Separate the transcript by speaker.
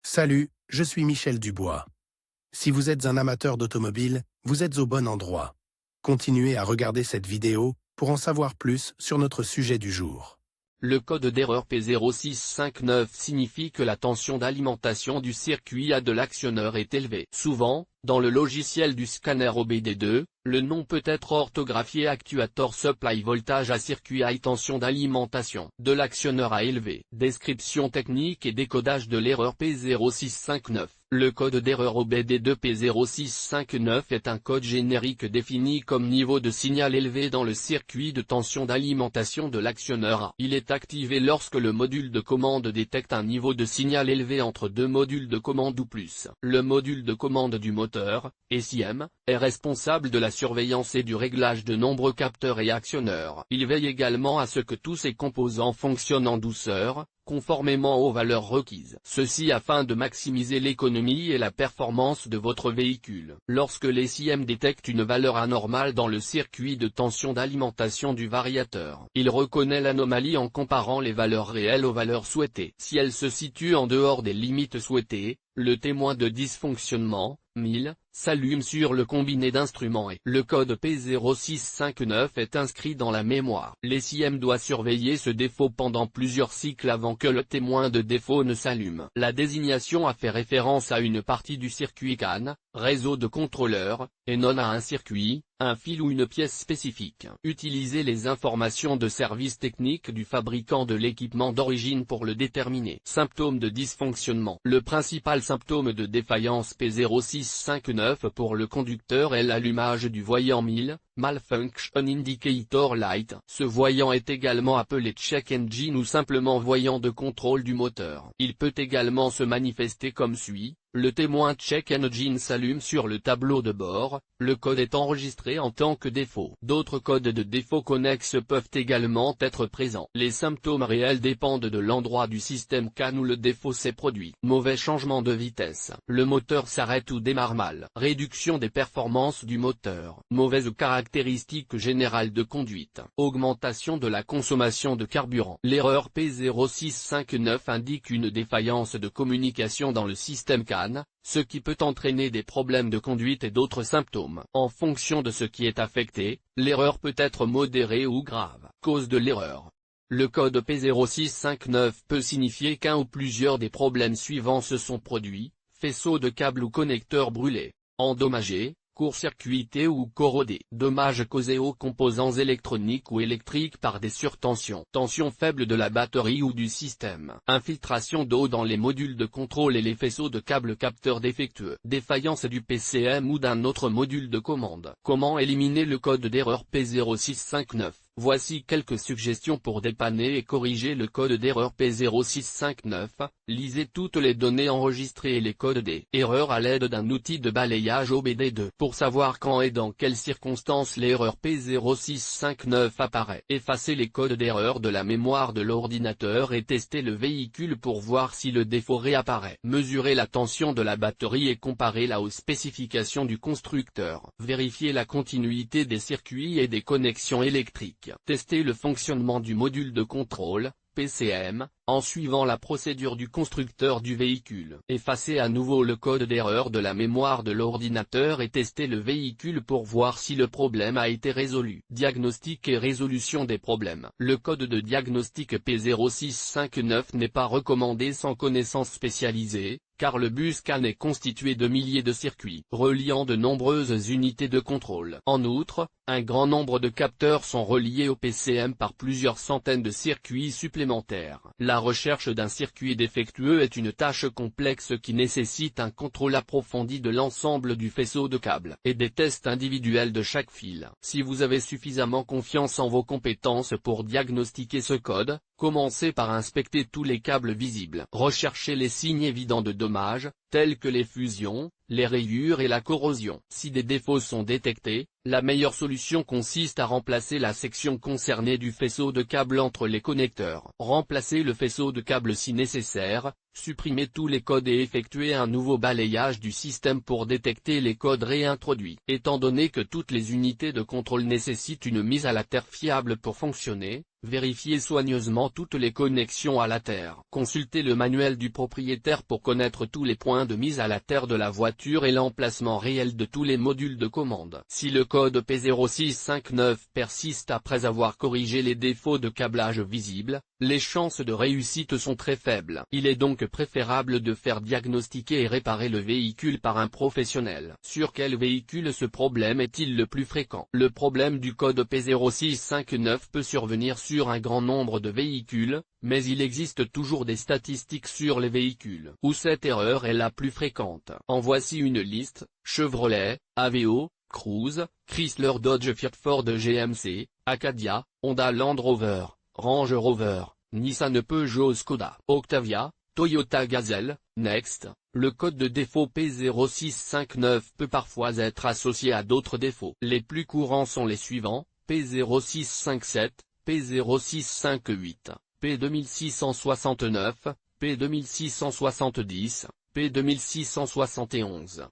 Speaker 1: Salut, je suis Michel Dubois. Si vous êtes un amateur d'automobile, vous êtes au bon endroit. Continuez à regarder cette vidéo pour en savoir plus sur notre sujet du jour.
Speaker 2: Le code d'erreur P0659 signifie que la tension d'alimentation du circuit A de l'actionneur est élevée. Souvent, dans le logiciel du scanner OBD2, le nom peut être orthographié Actuator Supply Voltage à circuit High tension d'alimentation de l'actionneur A élevé. Description technique et décodage de l'erreur P0659. Le code d'erreur OBD2 P0659 est un code générique défini comme niveau de signal élevé dans le circuit de tension d'alimentation de l'actionneur A. Il est activé lorsque le module de commande détecte un niveau de signal élevé entre deux modules de commande ou plus. Le module de commande du moteur, SIM, est responsable de la surveillance et du réglage de nombreux capteurs et actionneurs. Il veille également à ce que tous ses composants fonctionnent en douceur, conformément aux valeurs requises. Ceci afin de maximiser l'économie et la performance de votre véhicule. Lorsque l'SIM détecte une valeur anormale dans le circuit de tension d'alimentation du variateur, il reconnaît l'anomalie en comparant les valeurs réelles aux valeurs souhaitées. Si elle se situe en dehors des limites souhaitées, le témoin de dysfonctionnement, 1000, s'allume sur le combiné d'instruments et le code P0659 est inscrit dans la mémoire. L'SIM doit surveiller ce défaut pendant plusieurs cycles avant que le témoin de défaut ne s'allume. La désignation a fait référence à une partie du circuit CAN, réseau de contrôleurs, et non à un circuit, un fil ou une pièce spécifique. Utilisez les informations de service technique du fabricant de l'équipement d'origine pour le déterminer. Symptômes de dysfonctionnement. Le principal symptôme de défaillance P0659 pour le conducteur est l'allumage du voyant 1000, Malfunction Indicator Light. Ce voyant est également appelé check engine ou simplement voyant de contrôle du moteur. Il peut également se manifester comme suit. Le témoin check engine s'allume sur le tableau de bord, le code est enregistré en tant que défaut. D'autres codes de défaut connexes peuvent également être présents. Les symptômes réels dépendent de l'endroit du système CAN où le défaut s'est produit. Mauvais changement de vitesse. Le moteur s'arrête ou démarre mal. Réduction des performances du moteur. Mauvaise caractéristique générale de conduite. Augmentation de la consommation de carburant. L'erreur P0659 indique une défaillance de communication dans le système CAN, ce qui peut entraîner des problèmes de conduite et d'autres symptômes. En fonction de ce qui est affecté, l'erreur peut être modérée ou grave. Cause de l'erreur. Le code P0659 peut signifier qu'un ou plusieurs des problèmes suivants se sont produits: faisceau de câble ou connecteur brûlé, endommagé, court-circuité ou corrodé. Dommages causés aux composants électroniques ou électriques par des surtensions. Tension faible de la batterie ou du système. Infiltration d'eau dans les modules de contrôle et les faisceaux de câbles capteurs défectueux. Défaillance du PCM ou d'un autre module de commande. Comment éliminer le code d'erreur P0659? Voici quelques suggestions pour dépanner et corriger le code d'erreur P0659. Lisez toutes les données enregistrées et les codes des erreurs à l'aide d'un outil de balayage OBD2. Pour savoir quand et dans quelles circonstances l'erreur P0659 apparaît. Effacez les codes d'erreur de la mémoire de l'ordinateur et testez le véhicule pour voir si le défaut réapparaît. Mesurez la tension de la batterie et comparez-la aux spécifications du constructeur. Vérifiez la continuité des circuits et des connexions électriques. Testez le fonctionnement du module de contrôle, PCM, en suivant la procédure du constructeur du véhicule. Effacez à nouveau le code d'erreur de la mémoire de l'ordinateur et testez le véhicule pour voir si le problème a été résolu. Diagnostic et résolution des problèmes. Le code de diagnostic P0659 n'est pas recommandé sans connaissance spécialisée, car le bus CAN est constitué de milliers de circuits, reliant de nombreuses unités de contrôle. En outre, un grand nombre de capteurs sont reliés au PCM par plusieurs centaines de circuits supplémentaires. La recherche d'un circuit défectueux est une tâche complexe qui nécessite un contrôle approfondi de l'ensemble du faisceau de câbles, et des tests individuels de chaque fil. Si vous avez suffisamment confiance en vos compétences pour diagnostiquer ce code, commencez par inspecter tous les câbles visibles. Recherchez les signes évidents de dommages, tels que les fusions, les rayures et la corrosion. Si des défauts sont détectés, la meilleure solution consiste à remplacer la section concernée du faisceau de câble entre les connecteurs. Remplacez le faisceau de câble si nécessaire, Supprimer tous les codes et effectuer un nouveau balayage du système pour détecter les codes réintroduits. Étant donné que toutes les unités de contrôle nécessitent une mise à la terre fiable pour fonctionner, vérifiez soigneusement toutes les connexions à la terre. Consultez le manuel du propriétaire pour connaître tous les points de mise à la terre de la voiture et l'emplacement réel de tous les modules de commande. Si le code P0659 persiste après avoir corrigé les défauts de câblage visibles, les chances de réussite sont très faibles. Il est donc préférable de faire diagnostiquer et réparer le véhicule par un professionnel. Sur quel véhicule ce problème est-il le plus fréquent? Le problème du code P0659 peut survenir sur un grand nombre de véhicules, mais il existe toujours des statistiques sur les véhicules où cette erreur est la plus fréquente. En voici une liste: Chevrolet, Aveo, Cruze, Chrysler, Dodge, Fiat, Ford, GMC, Acadia, Honda, Land Rover, Range Rover, Nissan, Peugeot, Skoda, Octavia, Toyota Gazelle, Next. Le code de défaut P0659 peut parfois être associé à d'autres défauts. Les plus courants sont les suivants: P0657, P0658, P2669, P2670, P2671.